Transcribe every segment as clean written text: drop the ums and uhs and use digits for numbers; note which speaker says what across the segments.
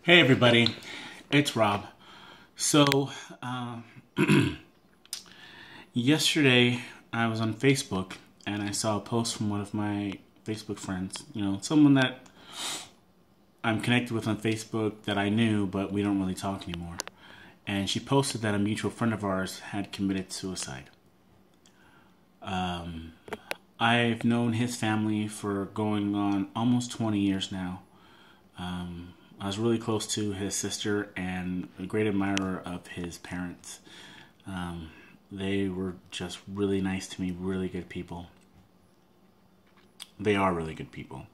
Speaker 1: Hey everybody, it's Rob. So, uh, yesterday I was on Facebook and I saw a post from one of my Facebook friends. Someone that I'm connected with on Facebook that I knew, but we don't really talk anymore. And she posted that a mutual friend of ours had committed suicide. I've known his family for going on almost 20 years now. I was really close to his sister and a great admirer of his parents. They were just really nice to me, really good people. They are really good people.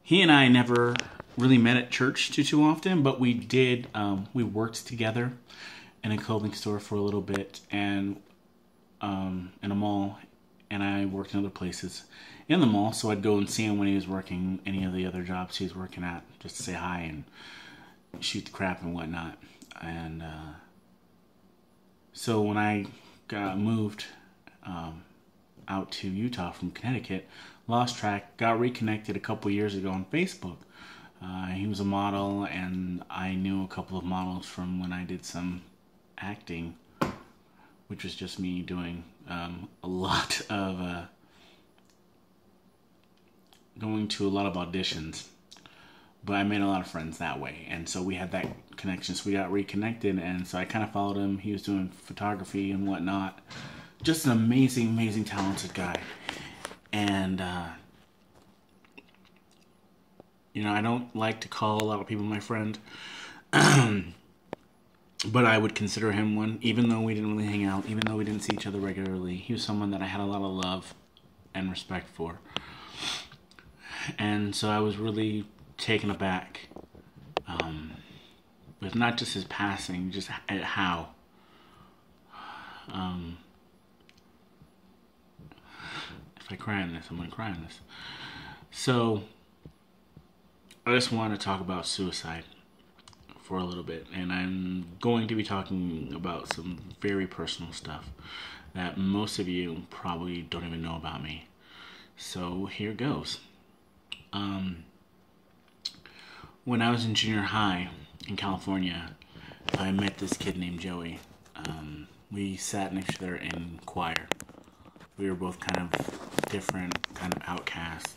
Speaker 1: He and I never really met at church too often, but we did. We worked together in a clothing store for a little bit, and in a mall, and I worked in other places in the mall. So I'd go and see him when he was working any of the other jobs he was working at, just to say hi and shoot the crap and whatnot. And so when I got moved out to Utah from Connecticut, lost track, got reconnected a couple years ago on Facebook. He was a model, and I knew a couple of models from when I did some acting, which was just me doing a lot of going to a lot of auditions. But I made a lot of friends that way, and so we had that connection. So we got reconnected, and so I kind of followed him. He was doing photography and whatnot. Just an amazing, amazing, talented guy. And I don't like to call a lot of people my friend, but I would consider him one, even though we didn't really hang out, even though we didn't see each other regularly. He was someone that I had a lot of love and respect for. And so I was really taken aback with not just his passing, just at how. If I cry on this, I'm going to cry on this. So, I just want to talk about suicide for a little bit. And I'm going to be talking about some very personal stuff that most of you probably don't even know about me. So, here goes. When I was in junior high in California, I met this kid named Joey. We sat next to each other in choir. We were both kind of different, kind of outcasts,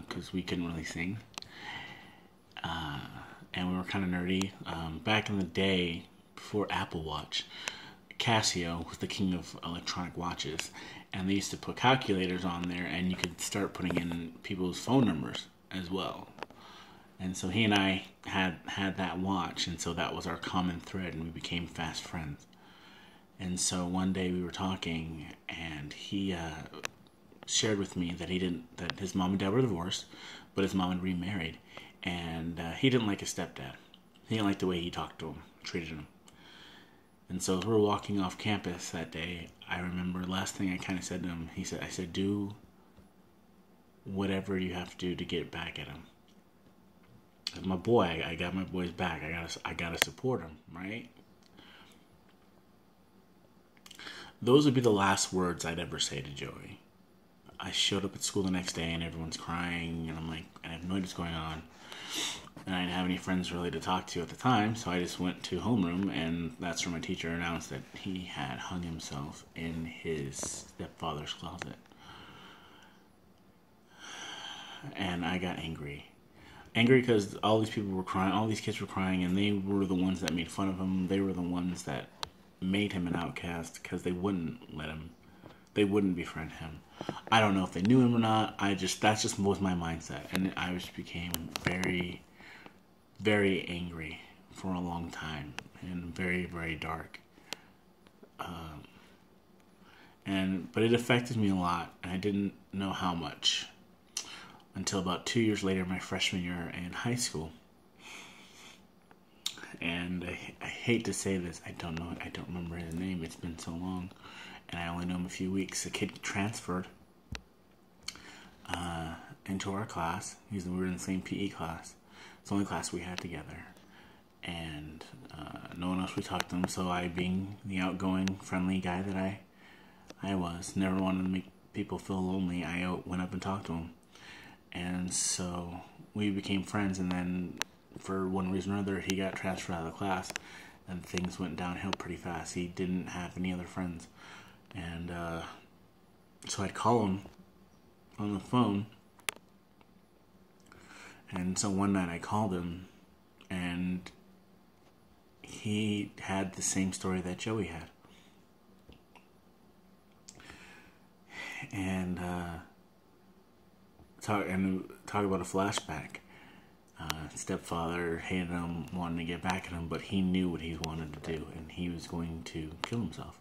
Speaker 1: because we couldn't really sing. And we were kind of nerdy. Back in the day, before Apple Watch, Casio was the king of electronic watches. And they used to put calculators on there, and you could start putting in people's phone numbers as well. And so he and I had that watch, and so that was our common thread, and we became fast friends. And so one day we were talking, and he shared with me that that his mom and dad were divorced, but his mom had remarried, and he didn't like his stepdad. He didn't like the way he talked to him, treated him. And so as we were walking off campus that day, I remember the last thing I kind of said to him. I said, do whatever you have to do to get back at him. As my boy, I got my boy's back. I gotta support him, right? Those would be the last words I'd ever say to Joey. I showed up at school the next day and everyone's crying, and I'm like, I have no idea what's going on. And I didn't have any friends really to talk to at the time, so I just went to homeroom, and that's where my teacher announced that he had hung himself in his stepfather's closet. And I got angry. Angry because all these people were crying, all these kids were crying, and they were the ones that made fun of him. They were the ones that made him an outcast because they wouldn't befriend him. I don't know if they knew him or not. That's just was my mindset, and I just became very, very angry for a long time, and very, very dark. But it affected me a lot, and I didn't know how much until about 2 years later, my freshman year in high school. And I hate to say this, I don't remember his name. It's been so long, and I only know him a few weeks. The kid transferred into our class. We were in the same PE class. It's the only class we had together, and no one else would talk to him. So I, being the outgoing, friendly guy that I was, never wanted to make people feel lonely. I went up and talked to him. And so we became friends, and then for one reason or another, he got transferred out of the class, and things went downhill pretty fast. He didn't have any other friends. And so I'd call him on the phone. And so one night I called him, and he had the same story that Joey had. And talk about a flashback. Stepfather hated him, wanted to get back at him, but he knew what he wanted to do, and he was going to kill himself.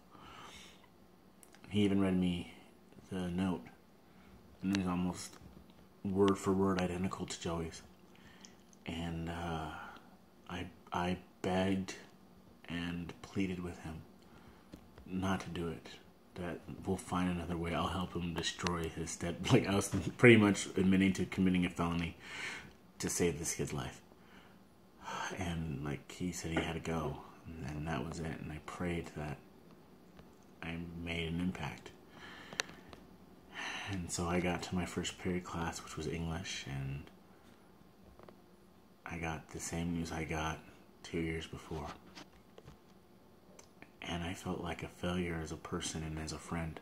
Speaker 1: He even read me the note, and it was almost word for word identical to Joey's. And I begged and pleaded with him not to do it. That we'll find another way. I'll help him destroy his step. Like, I was pretty much admitting to committing a felony to save this kid's life. And like, he said he had to go, and that was it. And I prayed that I made an impact. And so I got to my first period class, which was English, and I got the same news I got 2 years before. And I felt like a failure as a person and as a friend.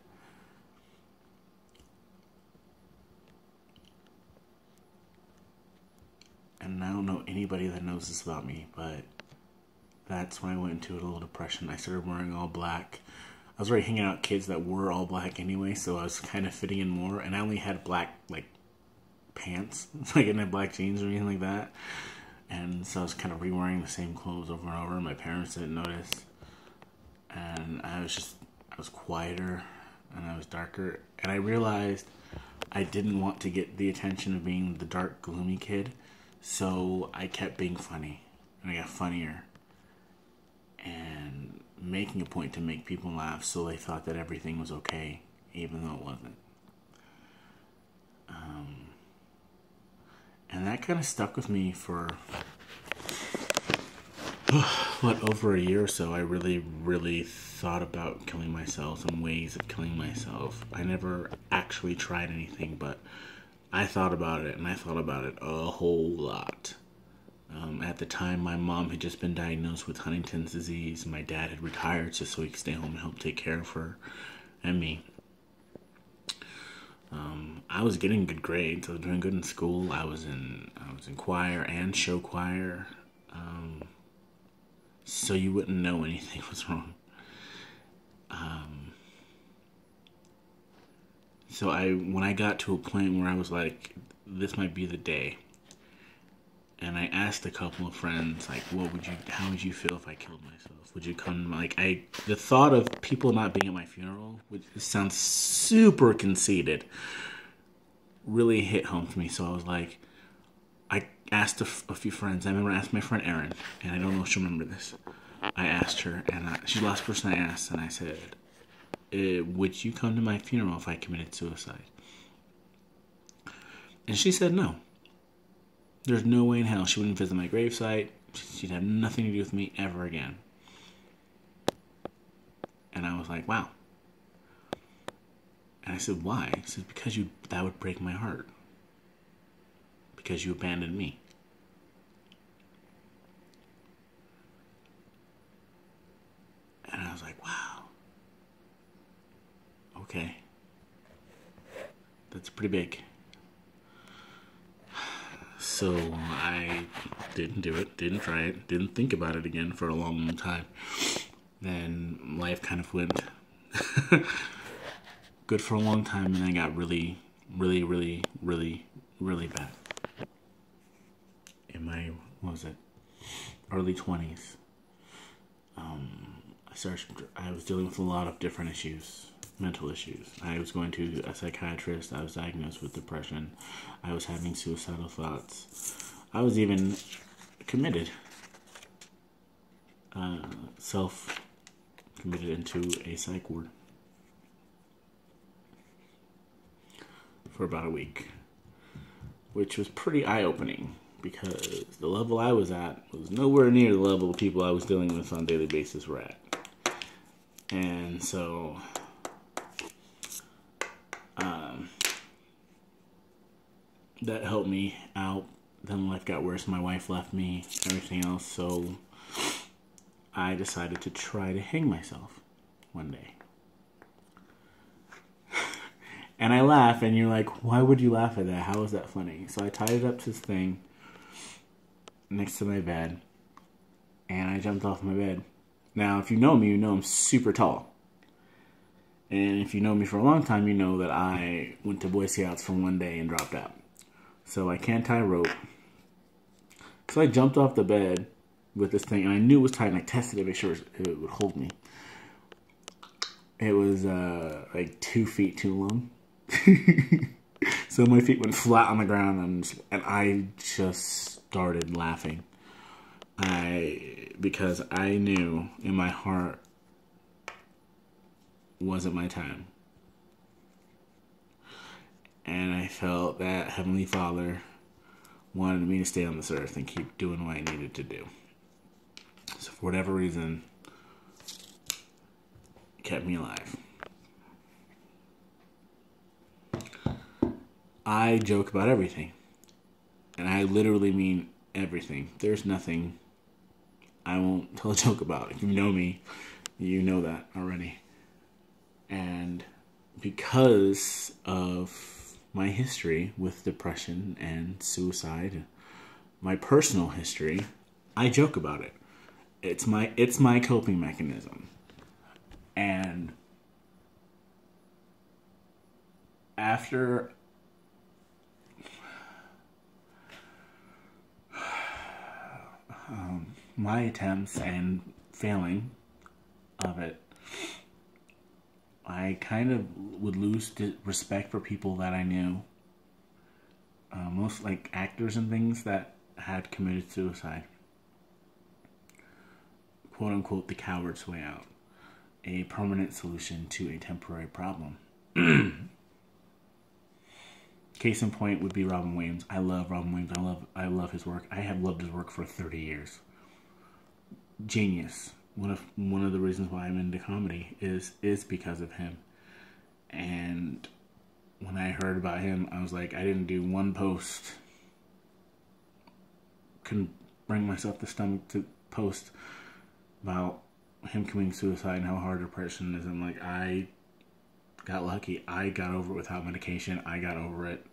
Speaker 1: And I don't know anybody that knows this about me, but that's when I went into a little depression. I started wearing all black. I was already hanging out with kids that were all black anyway, so I was kind of fitting in more. And I only had black, like, pants. Like, I didn't have black jeans or anything like that. And so I was kind of re-wearing the same clothes over and over. My parents didn't notice. And I was quieter, and I was darker. And I realized I didn't want to get the attention of being the dark, gloomy kid. So I kept being funny, and I got funnier. And making a point to make people laugh, so they thought that everything was okay, even though it wasn't. And that kind of stuck with me for over a year or so. I really thought about killing myself, some ways of killing myself. I never actually tried anything, but I thought about it, and I thought about it a whole lot. At the time, my mom had just been diagnosed with Huntington's disease. My dad had retired just so he could stay home and help take care of her and me. I was getting good grades. I was doing good in school. I was in choir and show choir. So you wouldn't know anything was wrong. So when I got to a point where I was like, this might be the day. And I asked a couple of friends, like, how would you feel if I killed myself? Would you come, the thought of people not being at my funeral, which sounds super conceited, really hit home for me. So I was like, I asked a few friends. I remember I asked my friend Erin, and I don't know if she'll remember this. I asked her, and she's the last person I asked, and I said, would you come to my funeral if I committed suicide? And she said no. There's no way in hell she wouldn't visit my gravesite. She'd have nothing to do with me ever again. And I was like, wow. And I said, why? She said, because that would break my heart. Because you abandoned me. And I was like, wow. Okay. That's pretty big. So I didn't do it, didn't try it, didn't think about it again for a long, long time. Then life kind of went good for a long time, and then I got really, really, really, really, really bad. In my, early 20s. I was dealing with a lot of different issues. Mental issues. I was going to a psychiatrist. I was diagnosed with depression. I was having suicidal thoughts. I was even committed. Self-committed into a psych ward for about a week, which was pretty eye-opening because the level I was at was nowhere near the level of people I was dealing with on a daily basis were at. And so that helped me out. Then life got worse. My wife left me, everything else. So I decided to try to hang myself one day. And I laugh, and you're like, why would you laugh at that? How is that funny? So I tied it up to this thing next to my bed, and I jumped off my bed. Now, if you know me, you know I'm super tall. And if you know me for a long time, you know that I went to Boy Scouts for one day and dropped out. So I can't tie a rope. So I jumped off the bed with this thing, and I knew it was tight, and I tested it to make sure it would hold me. It was like 2 feet too long. So my feet went flat on the ground, and I just started laughing. Because I knew in my heart wasn't my time. And I felt that Heavenly Father wanted me to stay on this earth and keep doing what I needed to do. So for whatever reason, it kept me alive. I joke about everything. And I literally mean everything. There's nothing I won't tell a joke about. If you know me, you know that already. And because of my history with depression and suicide, my personal history, I joke about it. It's my coping mechanism. And after my attempts and failing of it, I kind of would lose respect for people that I knew. Most like actors and things that had committed suicide. Quote unquote, the coward's way out. A permanent solution to a temporary problem. Case in point would be Robin Williams. I love Robin Williams. I love his work. I have loved his work for 30 years. Genius. One of the reasons why I'm into comedy is because of him. And when I heard about him, I was like, I didn't do one post. Couldn't bring myself the stomach to post about him committing suicide and how hard depression is. And like, I got lucky. I got over it without medication. I got over it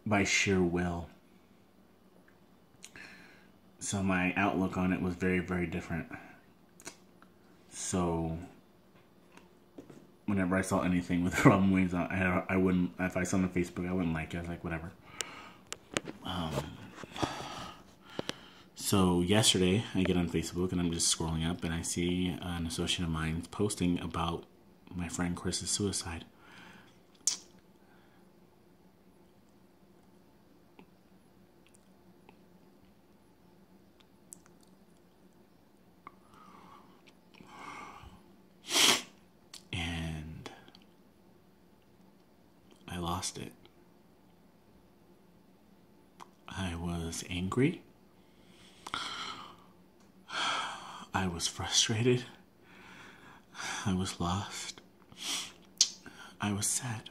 Speaker 1: by sheer will. So my outlook on it was very, very different. So whenever I saw anything with Robin Williams, I wouldn't, if I saw it on Facebook, I wouldn't like it. I was like, whatever. So yesterday, I get on Facebook and I'm just scrolling up and I see an associate of mine posting about my friend Chris's suicide. And I lost it. I was angry. I was frustrated. I was lost. I was sad.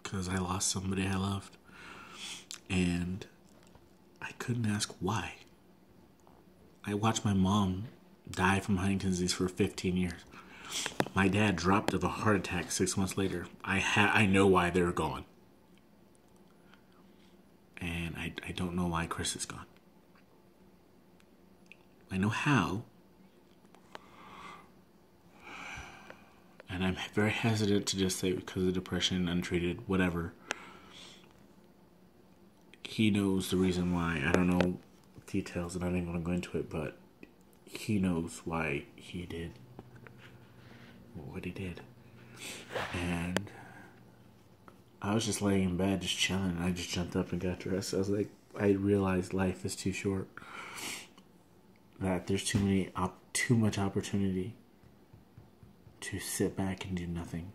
Speaker 1: Because I lost somebody I loved. And I couldn't ask why. I watched my mom die from Huntington's disease for 15 years. My dad dropped of a heart attack 6 months later. I know why they're gone. And I don't know why Chris is gone. I know how. And I'm very hesitant to just say because of depression, untreated, whatever. He knows the reason why. I don't know details and I don't even want to go into it, but he knows why he did what he did. And I was just laying in bed, just chilling. I just jumped up and got dressed. I was like, I realized life is too short. That there's too much opportunity to sit back and do nothing.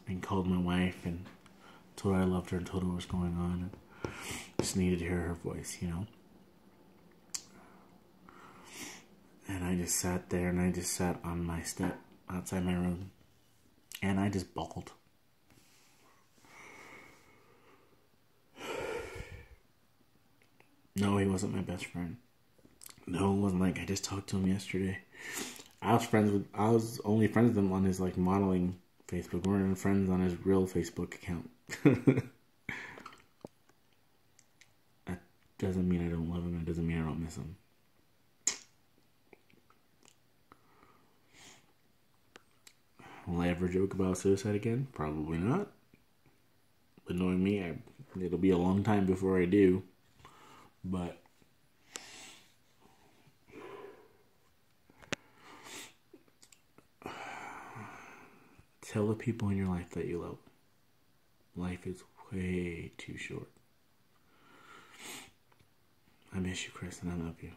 Speaker 1: And called my wife and told her I loved her and told her what was going on. And just needed to hear her voice, you know. And I just sat there and I just sat on my step outside my room. And I just bawled. No, he wasn't my best friend. No, it wasn't like I just talked to him yesterday. I was only friends with him on his like modeling Facebook. We weren't even friends on his real Facebook account. That doesn't mean I don't love him. It doesn't mean I don't miss him. Will I ever joke about suicide again? Probably not. But knowing me, it'll be a long time before I do. But tell the people in your life that you love. Life is way too short. I miss you, Chris, and I love you.